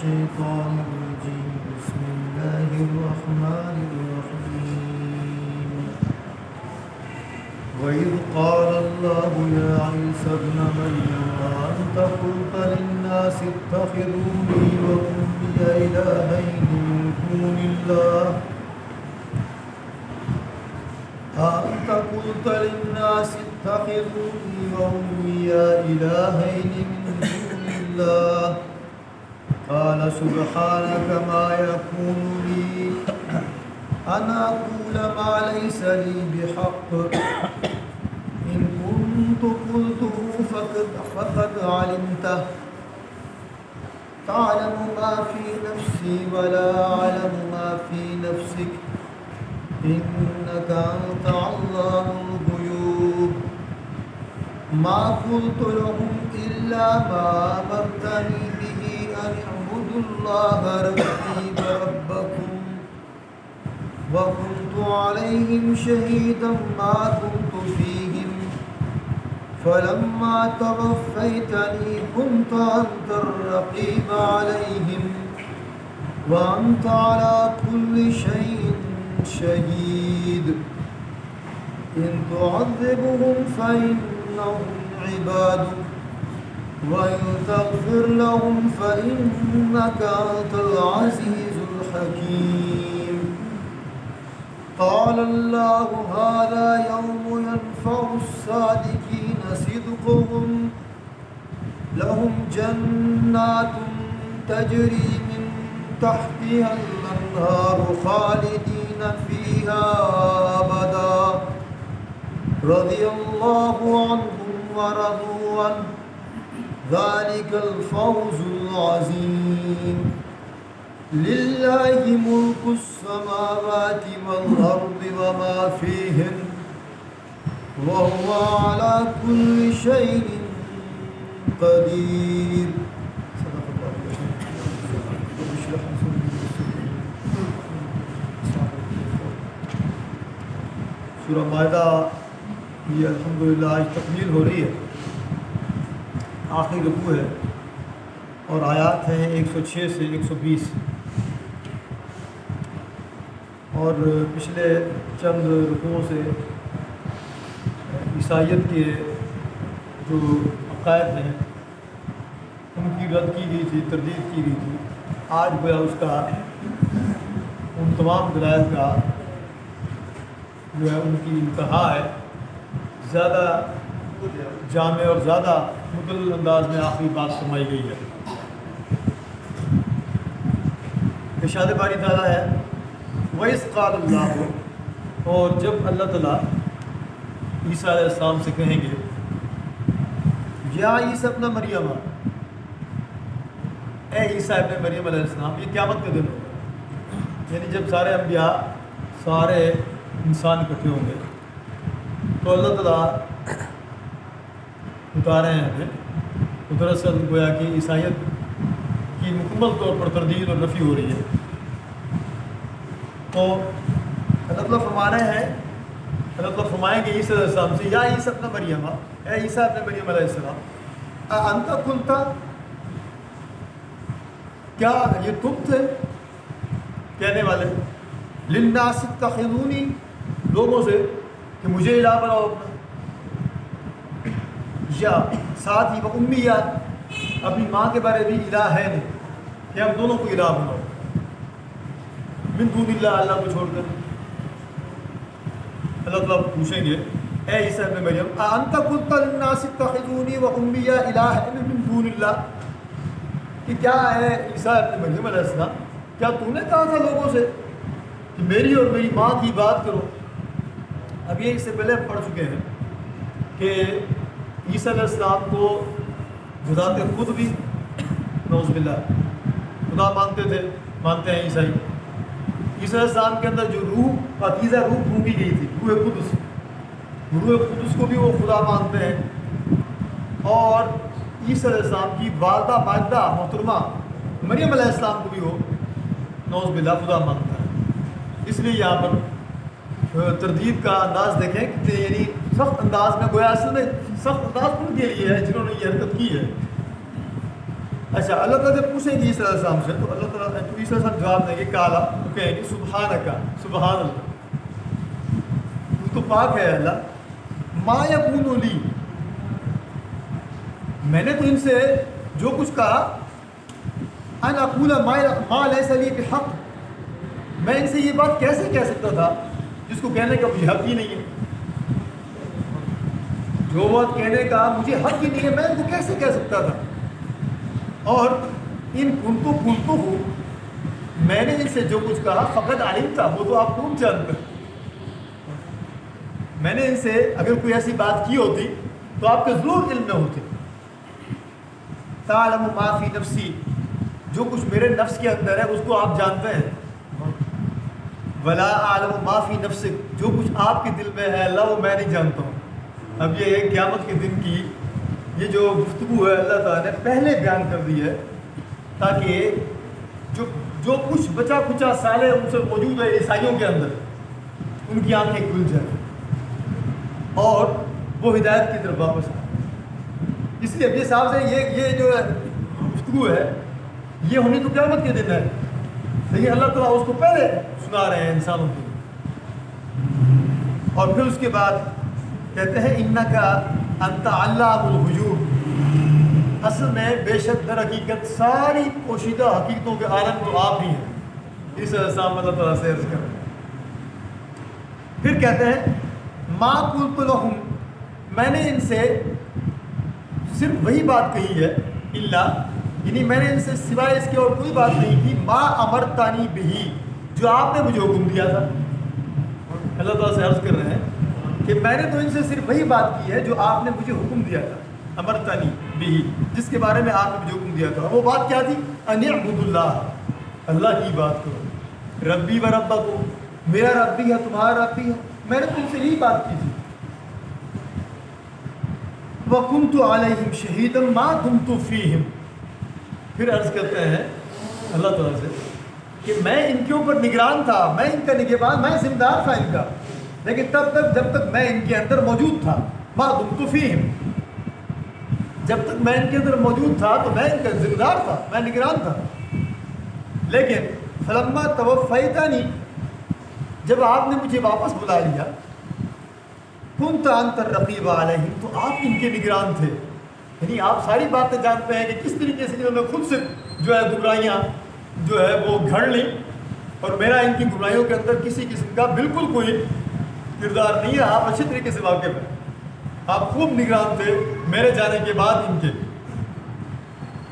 الشيطان الرجيم بسم الله الرحمن الرحيم وإذ قال الله يا عيسى ابن مريم أنت قلت للناس اتخذوني وأمي إلهين من دون الله أنت قلت للناس اتخذوني وأمي إلهين من دون الله قال سبحانك ما يكون لي أن أقول ما ليس لي بحق إن كنت قلته فقد علمته تعلم ما في نفسي ولا أعلم ما في نفسك إنك أنت علام الغيوب ما قلت لهم إلا ما أمرتني به أن اعبدوا الله ربي وربكم وكنت عليهم شهيدا ما كنت فيهم فلما توفيتني كنت أنت الرقيب عليهم وأنت على كل شيء شهيد إن تعذبهم فإنهم عبادك وإن تغفر لهم فإنك أنت العزيز الحكيم قال الله هذا يوم ينفع الصادقين صدقهم لهم جنات تجري من تحتها الأنهار خالدين فيها أبدا رضي الله عنهم ورضوا عنه ذلك الفوز العظيم لله ملك السماوات والأرض وما فيهن وهو على كل شيء قدير سورہ مائدہ یہ الحمدللہ آج تکمیل ہو رہی ہے، آخری رکوع ہے اور آیات ہیں 106 سے 120 اور پچھلے چند رکوعوں سے عیسائیت کے جو عقائد ہیں ان کی رد کی گئی تھی، تردید کی گئی تھی۔ آج گویا اس کا ان تمام دلائل کا جو ہے ان کی انتہا ہے، زیادہ جامع اور زیادہ مدلل انداز میں آخری بات فرمائی گئی ہے۔ ارشاد باری تعالیٰ ہے وَإِذْ قَالَ اللَّهُ، اور جب اللہ تعالیٰ عیسیٰ علیہ السلام سے کہیں گے یا عیسیٰ ابن مریم، اے عیسیٰ ابن مریم علیہ السلام، یہ قیامت کا دن ہوگا، یعنی جب سارے انبیاء سارے انسان اکٹھے ہوں گے تو اللہ تعالیٰ بتا رہے ہیں ہمیں دراصل گویا کہ عیسائیت کی مکمل طور پر تردید اور نفی ہو رہی ہے۔ تو اللہ تعالیٰ فرما رہے ہیں، اللہ تعالیٰ فرمائیں گے عیسیٰ علیہ السلام سے یا عیسیٰ ابن مریم، اے عیسیٰ ابن مریم علیہ السلام، انت قلت، کیا یہ تم تھے کہنے والے للناس اتخذونی، لوگوں سے کہ مجھے الہ بناؤ اپنا، یا ساتھ ہی وہ امیات، اپنی ماں کے بارے بھی الہ ہے نہیں کہ ہم دونوں کو الہ بناؤ، من دون اللہ، اللہ کو چھوڑ کر۔ اللہ تعالیٰ پوچھیں گے اے عیسیٰ ابن مریم انت قلت للناس اتخذونی و امی الہین من دون اللہ، کہ کیا ہے عیسیٰ ابن مریم علیہ السلام، کیا تو نے کہا تھا لوگوں سے کہ میری اور میری ماں کی بات کرو؟ اب یہ اس سے پہلے پڑھ چکے ہیں کہ عیسیٰ علیہ السلام کو بذات خود بھی نعوذ باللہ خدا مانتے ہیں عیسائی۔ عیسیٰ علیہ السلام کے اندر جو روح پاکیزہ روح پھونکی گئی تھی، روح قدس کو بھی وہ خدا مانتے ہیں، اور عیسیٰ علیہ السلام کی والدہ ماجدہ محترمہ مریم علیہ السلام کو بھی وہ نعوذ باللہ خدا مانتا ہے۔ اس لیے یہاں پر تردید کا انداز دیکھیں کہ یعنی سخت انداز میں، گویا اصل میں سخت انداز ان کے لیے ہے جنہوں نے یہ حرکت کی ہے اچھا اللہ تعالیٰ جب پوچھیں گے عیسیٰ علیہ السلام سے تو اللہ تعالیٰ تو عیسیٰ علیہ السلام جواب دیں گے کالا، تو کہیں گے سبحانکا، سبحان اللہ، تو پاک ہے اللہ، ما یکون لی، میں نے تو ان سے جو کچھ کہا، ان اقول ما لیس لی بحق، میں ان سے یہ بات کیسے کہہ سکتا تھا جس کو کہنے کا مجھے حق ہی نہیں ہے، جو بات کہنے کا مجھے حق ہی نہیں ہے میں ان کو کیسے کہہ سکتا تھا، اور ان کنتو ہوں، میں نے ان سے جو کچھ کہا فقط علم تھا، وہ تو آپ خوب جانتے ہیں، میں نے ان سے اگر کوئی ایسی بات کی ہوتی تو آپ کے ضرور علم میں ہوتے، تعلم ما فی نفسی، جو کچھ میرے نفس کے اندر ہے اس کو آپ جانتے ہیں، ولا اعلم ما فی نفسک، جو کچھ آپ کے دل میں ہے اللہ وہ میں نہیں جانتا ہوں۔ اب یہ ہے قیامت کے دن کی یہ جو گفتگو ہے اللہ تعالیٰ نے پہلے بیان کر دی ہے تاکہ جو کچھ بچا کھچا سالے ان سے موجود ہے عیسائیوں کے اندر ان کی آنکھیں کھل جائیں اور وہ ہدایت کی طرف واپس آئے۔ اس لیے ابھی صاحب سے یہ جو گفتگو ہے یہ ہونی تو قیامت کے دن ہے، لیکن اللہ تعالیٰ اس کو پہلے سنا رہے ہیں انسانوں کو، اور پھر اس کے بعد کہتے ہیں انکا انت علام الغیوب، اصل میں بے شک در حقیقت ساری پوشیدہ حقیقتوں کے عالم تو آپ ہی ہیں، اس السلام اللہ تعالیٰ سے عرض کریں۔ پھر کہتے ہیں ما قلت لہم، میں نے ان سے صرف وہی بات کہی ہے، الا یعنی میں نے ان سے سوائے اس کے اور کوئی بات نہیں کی، ما امرتانی بہی، جو آپ نے مجھے حکم دیا تھا۔ اللہ تعالیٰ سے عرض کر رہے ہیں کہ میں نے تو ان سے صرف وہی بات کی ہے جو آپ نے مجھے حکم دیا تھا، امرتانی بہی، جس کے بارے میں آپ نے مجھے حکم دیا تھا، وہ بات کیا تھی؟ ان اعبدوا اللہ، اللہ کی بات کرو، ربی و ربکم، میرا رب بھی ہے تمہارا رب بھی ہے، میں نے تم سے یہی بات کی تھی۔ وَكُنْتُ عَلَيْهِمْ شَهِيدًا مَا دُمْتُ فِيهِمْ، پھر عرض کرتے ہیں اللہ تعالیٰ سے کہ میں ان کے اوپر نگران تھا، میں ان کا نگہبان، میں ذمہ دار تھا ان کا، لیکن تب تک جب تک میں ان کے اندر موجود تھا، ما دمت فیہم، جب تک میں ان کے اندر موجود تھا تو میں ان کا ذمہ دار تھا، میں نگران تھا، لیکن فلما توفیتنی، جب آپ نے مجھے واپس بلا لیا، کنت انت الرقیب علیہم، تو آپ ان کے نگران تھے، یعنی آپ ساری باتیں جانتے ہیں کہ کس طریقے سے انہوں نے خود سے جو ہے گمراہیاں جو ہے وہ گھڑ لیں، اور میرا ان کی گمراہیوں کے اندر کسی قسم کا بالکل کوئی کردار نہیں ہے، آپ اچھے طریقے سے واقف ہیں، آپ خوب نگران تھے میرے جانے کے بعد ان کے،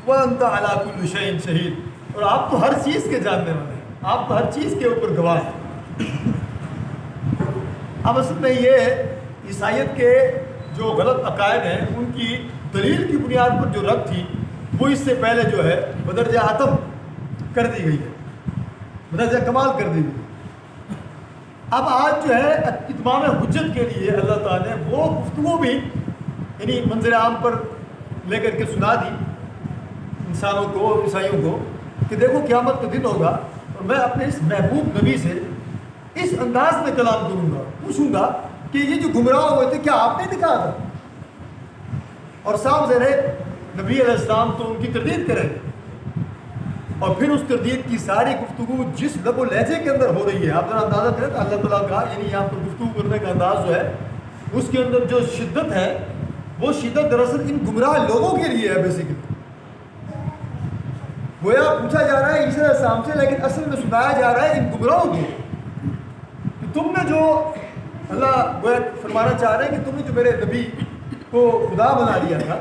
وَأَنْتَ عَلَىٰ كُلِّ شَيْءٍ شَهِيدٌ، اور آپ تو ہر چیز کے جاننے والے ہیں، آپ تو ہر چیز کے اوپر گواہ ہیں۔ اب اصل میں یہ عیسائیت کے جو غلط عقائد ہیں ان کی دلیل کی بنیاد پر جو رد تھی وہ اس سے پہلے جو ہے بدرجہ اتم کر دی گئی ہے، بدرجہ کمال کر دی گئی۔ اب آج جو ہے اتمام حجت کے لیے اللہ تعالیٰ نے وہ گفتگو بھی یعنی منظر عام پر لے کر کے سنا دی انسانوں کو، عیسائیوں کو، کہ دیکھو قیامت کا دن ہوگا اور میں اپنے اس محبوب نبی سے اس انداز میں کلام کروں گا، پوچھوں گا کہ یہ جو گمراہ ہوئے تھے کیا آپ نے دکھا تھا، اور صاحب ذرے نبی علیہ السلام تو ان کی تردید کریں گے، اور پھر اس تردید کی ساری گفتگو جس لب و لہجے کے اندر ہو رہی ہے، آپ ذرا اندازہ کریں تو اللہ تعالیٰ کا یعنی یہاں پر گفتگو کرنے کا انداز جو ہے اس کے اندر جو شدت ہے وہ شدت دراصل ان گمراہ لوگوں کے لیے ہے، بیسیکلی گویا پوچھا جا رہا ہے عیسیٰ علیہ السلام سے، لیکن اصل میں سنایا جا رہا ہے ان گمراہوں کو کہ تم نے جو اللہ گویا فرمانا چاہ رہے ہیں کہ تم نے جو میرے نبی کو خدا بنا لیا تھا،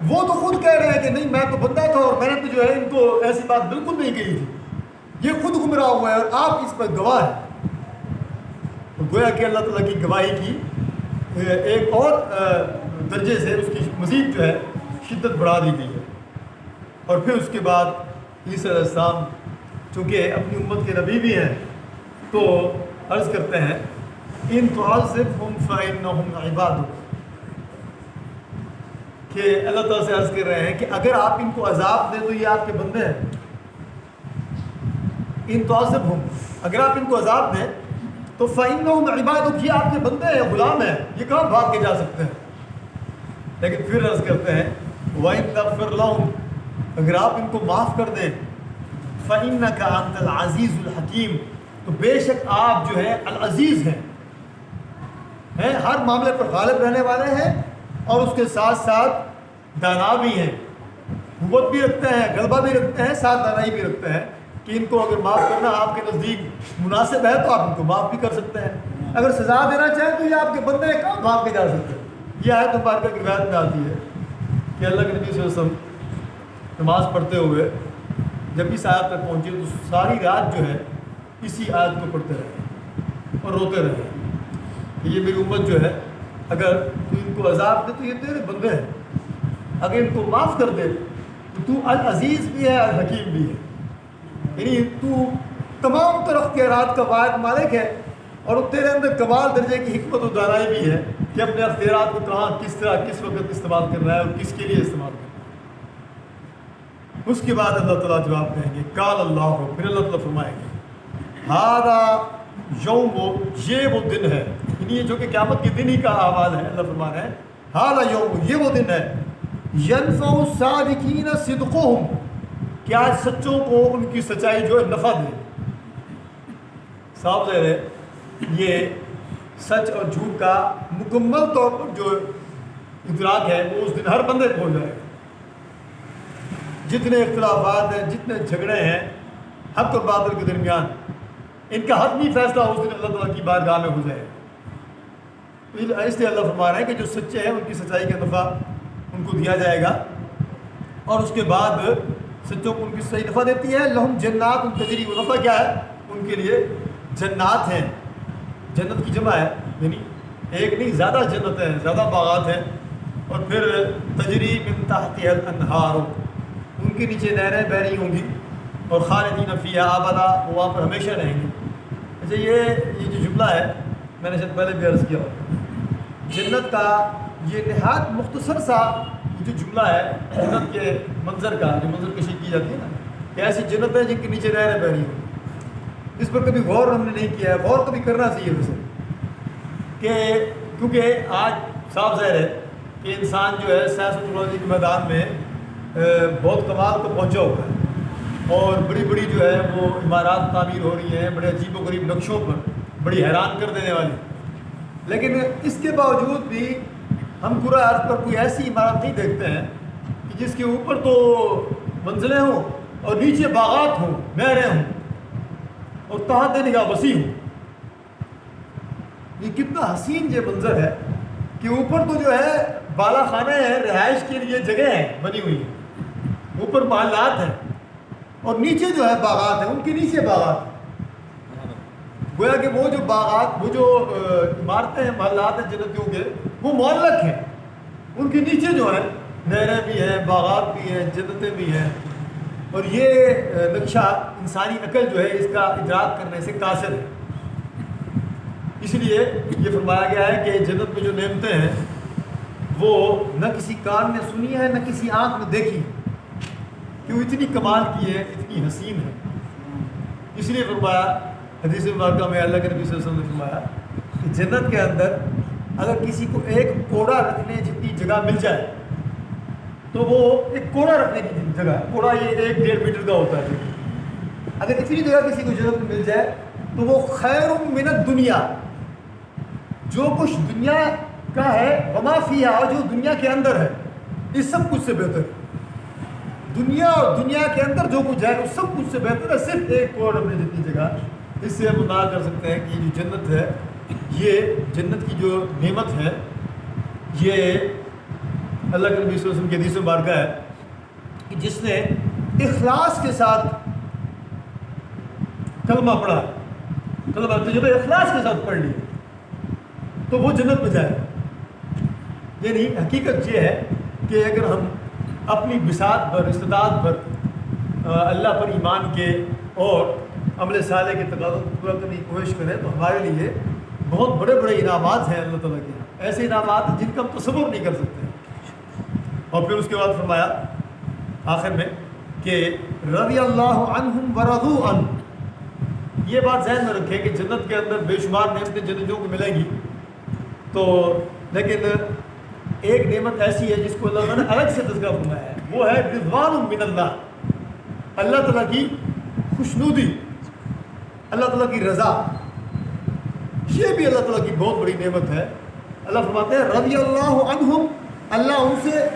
وہ تو خود کہہ رہے ہیں کہ نہیں میں تو بندہ تھا اور میں نے تو جو ہے ان کو ایسی بات بالکل نہیں کہی تھی، یہ خود گمراہ ہوا ہے اور آپ اس پر گواہ ہیں۔ گویا کہ اللہ تعالیٰ کی گواہی کی ایک اور درجے سے اس کی مزید جو ہے شدت بڑھا دی گئی ہے، اور پھر اس کے بعد عیسیٰ علیہ السلام چونکہ اپنی امت کے نبی بھی ہیں تو عرض کرتے ہیں ان تعذبہم فإنہم عبادک، کہ اللہ تعالیٰ سے عرض کر رہے ہیں کہ اگر آپ ان کو عذاب دیں تو یہ آپ کے بندے ہیں، ان تعذبہم، اگر آپ ان کو عذاب دیں تو فإنہم عبادک، یہ آپ کے بندے ہیں، غلام ہیں، یہ کہاں بھاگ کے جا سکتے ہیں۔ لیکن پھر عرض کرتے ہیں وَإِن تَغْفِرْ لَهُمْ، اگر آپ ان کو معاف کر دیں فَإِنَّكَ أَنْتَ الْعَزِيزُ الْحَكِيمُ، تو بے شک آپ جو ہے العزیز ہیں، ہر معاملے پر غالب رہنے والے ہیں، اور اس کے ساتھ ساتھ دانا بھی ہیں، قوت بھی رکھتے ہیں، غلبہ بھی رکھتے ہیں، ساتھ دانائی بھی رکھتے ہیں کہ ان کو اگر معاف کرنا آپ کے نزدیک مناسب ہے تو آپ ان کو معاف بھی کر سکتے ہیں، اگر سزا دینا چاہیں تو یہ آپ کے بندے ہیں، کہاں معاف کے جا سکتے ہیں۔ یہ آیت مبارکہ کی روایت میں آتی ہے کہ اللہ کے نبی صلی اللہ علیہ وسلم نماز پڑھتے ہوئے جب اس آیت تک پہنچے تو ساری رات جو ہے اسی آیت کو پڑھتے رہے اور روتے رہے کہ یہ میری امت جو ہے اگر تو ان کو عذاب دے تو یہ تیرے بندے ہیں، اگر ان کو معاف کر دے تو العزیز بھی ہے الحکیم بھی ہے، یعنی تو تمام تر اختیارات کا واحد مالک ہے، اور تیرے اندر کمال درجے کی حکمت و دانائی بھی ہے کہ اپنے اختیارات کو کہاں کس طرح کس وقت استعمال کر رہا ہے اور کس کے لیے استعمال کر رہا ہے۔ اس کے بعد اللہ تعالیٰ جواب دیں گے قال اللہ، پھر اللہ تعالیٰ فرمائیں گے ھذا یوم، یہ وہ دن ہے، یعنی یہ جو کہ قیامت کے دن ہی کا آواز ہے، اللہ فرما رہے ہیں ھذا یوم، یہ وہ دن ہے ینفع الصادقین صدقہم، کیا سچوں کو ان کی سچائی جو ہے نفع دے۔ صاف ظاہر ہے یہ سچ اور جھوٹ کا مکمل طور پر جو ادراک ہے وہ اس دن ہر بندے کو ہو جائے گا۔ جتنے اختلافات ہیں، جتنے جھگڑے ہیں حق اور باطل کے درمیان، ان کا حتمی فیصلہ اس دن اللہ تعالیٰ کی بارگاہ میں ہو جائے گا۔ اس لیے اللہ فرما رہے ہیں کہ جو سچے ہیں ان کی سچائی کا نفع ان کو دیا جائے گا، اور اس کے بعد سچوں کو ان کی سچائی نفع دیتی ہے۔ لہم جنات تجری، وہ نفع کیا ہے؟ ان کے لیے جنات ہیں، جنت کی جمع ہے، یعنی ایک نہیں زیادہ جنت ہیں، زیادہ باغات ہیں، اور پھر تجری من تحتها الانہار، ان کے نیچے نہریں بہ رہی ہوں گی، اور خالدین فیہا ابدا، وہ وہاں پر ہمیشہ رہیں گے۔ اچھا یہ جو جملہ ہے میں نے شاید پہلے بھی عرض کیا جنت کا یہ نہایت مختصر سا جو جملہ ہے جنت کے منظر کا، جو منظر کشی کی جاتی ہے نا کہ ایسی جنت ہے جن کے نیچے نہریں بہ رہی ہوں، اس پر کبھی غور ہم نے نہیں کیا ہے، غور کبھی کرنا چاہیے ویسے کہ کیونکہ آج صاف ظاہر ہے کہ انسان جو ہے سائنس و ٹیکنالوجی کے میدان میں بہت کمال کو پہنچا ہوا ہے، اور بڑی بڑی جو ہے وہ عمارات تعمیر ہو رہی ہیں بڑے عجیب و غریب نقشوں پر، بڑی حیران کر دینے والی، لیکن اس کے باوجود بھی ہم پورا ارض پر کوئی ایسی عمارت نہیں دیکھتے ہیں کہ جس کے اوپر تو منزلیں ہوں اور نیچے باغات ہوں، نہریں ہوں، اور تحت نگاہ وسیع ہوں۔ یہ کتنا حسین یہ منظر ہے کہ اوپر تو جو ہے بالا خانے ہیں، رہائش کے لیے جگہ ہیں بنی ہوئی ہیں، اوپر محلات ہیں، اور نیچے جو ہے باغات ہیں، ان کے نیچے باغات ہیں۔ گویا کہ وہ جو باغات، وہ جو عمارتیں ہیں، محلات ہیں جنتیوں کے، وہ معلق ہیں، ان کے نیچے جو ہے نہریں بھی ہیں، باغات بھی ہیں، جنتیں بھی ہیں، اور یہ نقشہ انسانی عقل جو ہے اس کا ادراک کرنے سے قاصر ہے۔ اس لیے یہ فرمایا گیا ہے کہ جنت میں جو نعمتیں ہیں وہ نہ کسی کان نے سنی ہے نہ کسی آنکھ نے دیکھی، کہ وہ اتنی کمال کی ہے، اتنی حسین ہے۔ اس لیے فرمایا حدیث مبارکہ میں اللہ کے نبی صلی اللہ علیہ وسلم نے فرمایا کہ جنت کے اندر اگر کسی کو ایک کوڑا رکھنے جتنی جگہ مل جائے تو وہ ایک کوڑا رکھنے کی جگہ ہے، کوڑا یہ 1-1.5 میٹر کا ہوتا ہے، اگر اتنی جگہ کسی کو جنت میں مل جائے تو وہ خیر من الدنیا، جو کچھ دنیا کا ہے، وما فیہا، اور جو دنیا کے اندر ہے، اس سب کچھ سے بہتر ہے۔ دنیا اور دنیا کے اندر جو کچھ ہے اس سب کچھ سے بہتر ہے، صرف ایک کوڑ رکھنے جتنی جگہ۔ اس سے ہم اندازہ کر سکتے ہیں کہ یہ جو جنت ہے، یہ جنت کی جو نعمت ہے، یہ اللہ کے نبی صلی اللہ علیہ وسلم کی حدیث مبارکہ ہے کہ جس نے اخلاص کے ساتھ کلمہ پڑھا، کلمہ تجربہ اخلاص کے ساتھ پڑھ لی تو وہ جنت میں جائے۔ یعنی حقیقت یہ ہے کہ اگر ہم اپنی بساط پر، استطاعت پر اللہ پر ایمان کے اور عمل صالح کے تقاضوں کو پورا کرنے کی کوشش کریں تو ہمارے لیے بہت بڑے بڑے انعامات ہیں اللہ تعالیٰ کے، ایسے انعامات ہیں جن کا ہم تصور نہیں کر سکتے۔ اور پھر اس کے بعد فرمایا آخر میں کہ رضی اللہ عنہم ورضوا عنہ، یہ بات ذہن میں رکھیں کہ جنت کے اندر بے شمار نعمتیں جنتیوں کو ملیں گی، تو لیکن ایک نعمت ایسی ہے جس کو اللہ تعالیٰ نے الگ سے تذکرہ فرمایا ہے، وہ ہے رضوان من اللہ، اللہ تعالیٰ کی خوشنودی، اللہ تعالیٰ کی رضا. یہ بھی اللہ تعالیٰ کی بہت بڑی نعمت ہے. اللہ فرماتے ہیں رضی اللہ عنہم، اللہ ان سے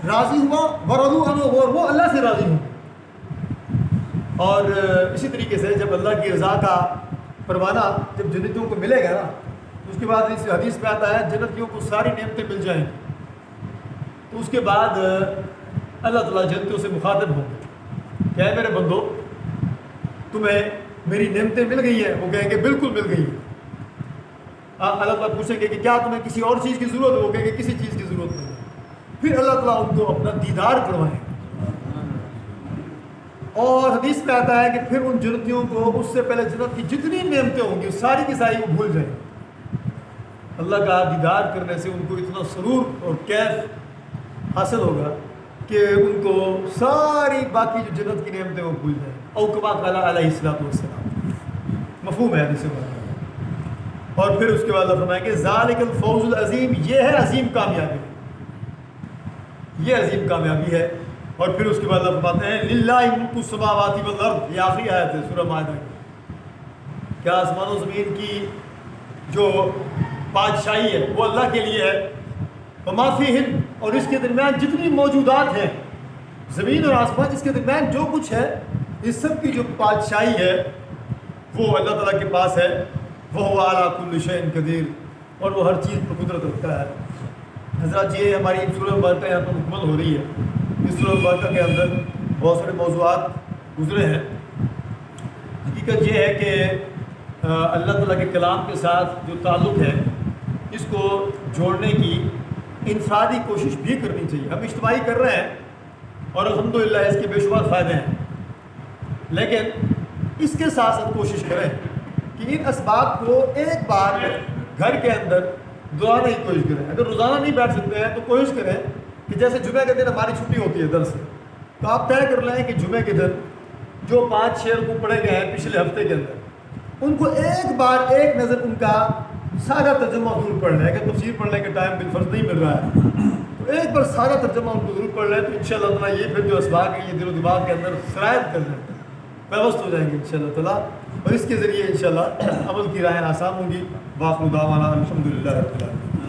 راضی ہوا، ورضوا عنہ، اور وہ اللہ سے راضی ہوں. اور اسی طریقے سے جب اللہ کی رضا کا پروانہ جب جنتیوں کو ملے گا نا، اس کے بعد اس حدیث میں آتا ہے جنتیوں کو ساری نعمتیں مل جائیں گی، تو اس کے بعد اللہ تعالیٰ جنتیوں سے مخاطب ہوں گے کہ اے میرے بندو، تمہیں میری نعمتیں مل گئی ہیں؟ وہ کہیں گے بالکل مل گئی ہیں. اللہ تعالیٰ پوچھیں گے کہ کیا تمہیں کسی اور چیز کی ضرورت ہے؟ وہ کہیں گے کسی چیز کی ضرورت نہیں ہے. پھر اللہ تعالیٰ ان کو اپنا دیدار کروائیں. اور حدیث میں آتا ہے کہ پھر ان جنتیوں کو اس سے پہلے جنت کی جتنی نعمتیں ہوں گی ساری کی ساری وہ بھول جائیں. اللہ کا دیدار کرنے سے ان کو اتنا سرور اور کیف حاصل ہوگا کہ ان کو ساری باقی جو جنت کی نعمتیں وہ بھول جائیں. او کما قال علیہ السلام، مفہوم ہے حدیث میں. اور پھر اس کے بعد اللہ فرمائیں گے ذالک الفوز العظیم، یہ ہے عظیم کامیابی، یہ عظیم کامیابی ہے. اور پھر اس کے بعد اللہ فرماتے ہیں للہ ملک السماوات والارض، یہ آخری آیت ہے سورہ مائدہ کی. کیا آسمان و زمین کی جو بادشاہی ہے وہ اللہ کے لیے ہے، وما فیہن، اور اس کے درمیان جتنی موجودات ہیں، زمین اور آسمان، اس کے درمیان جو کچھ ہے، اس سب کی جو بادشاہی ہے وہ اللہ تعالیٰ کے پاس ہے. وہ علی کل شیء قدیر، اور وہ ہر چیز پر قدرت رکھتا ہے. حضرات یہ ہماری سورہ مبارکہ یہاں پر مکمل ہو رہی ہے. اس سورہ مبارکہ کے اندر بہت سارے موضوعات گزرے ہیں. حقیقت یہ ہے کہ اللہ تعالیٰ کے کلام کے ساتھ جو تعلق ہے اس کو جوڑنے کی انفرادی کوشش بھی کرنی چاہیے. ہم اجتماعی کر رہے ہیں اور الحمدللہ اس کے بے شمار فائدے ہیں، لیکن اس کے ساتھ ساتھ کوشش کریں کہ ان اسباب کو ایک بار گھر کے اندر دہرانے کی کوشش کریں. اگر روزانہ نہیں بیٹھ سکتے ہیں تو کوشش کریں کہ جیسے جمعہ کے دن ہماری چھٹی ہوتی ہے درس سے، تو آپ طے کر لیں کہ جمعہ کے دن جو 5-6 رکوع پڑھے گئے ہیں پچھلے ہفتے کے اندر، ان کو ایک بار ایک نظر ان کا سارا ترجمہ ضرور پڑھ لیں. اگر تفسیر پڑھنے کا ٹائم بالفرض نہیں مل رہا ہے تو ایک بار سارا ترجمہ ان کو ضرور پڑھ لیں. تو انشاءاللہ تعالیٰ یہ پھر جو اسباق ہیں یہ دل و دماغ کے اندر سرایت کر دیں، پیوست ہو جائیں گے انشاءاللہ تعالیٰ، اور اس کے ذریعے انشاءاللہ عمل کی راہیں آسان ہوں گی. باقی دعوانا الحمدللہ رب العالمین.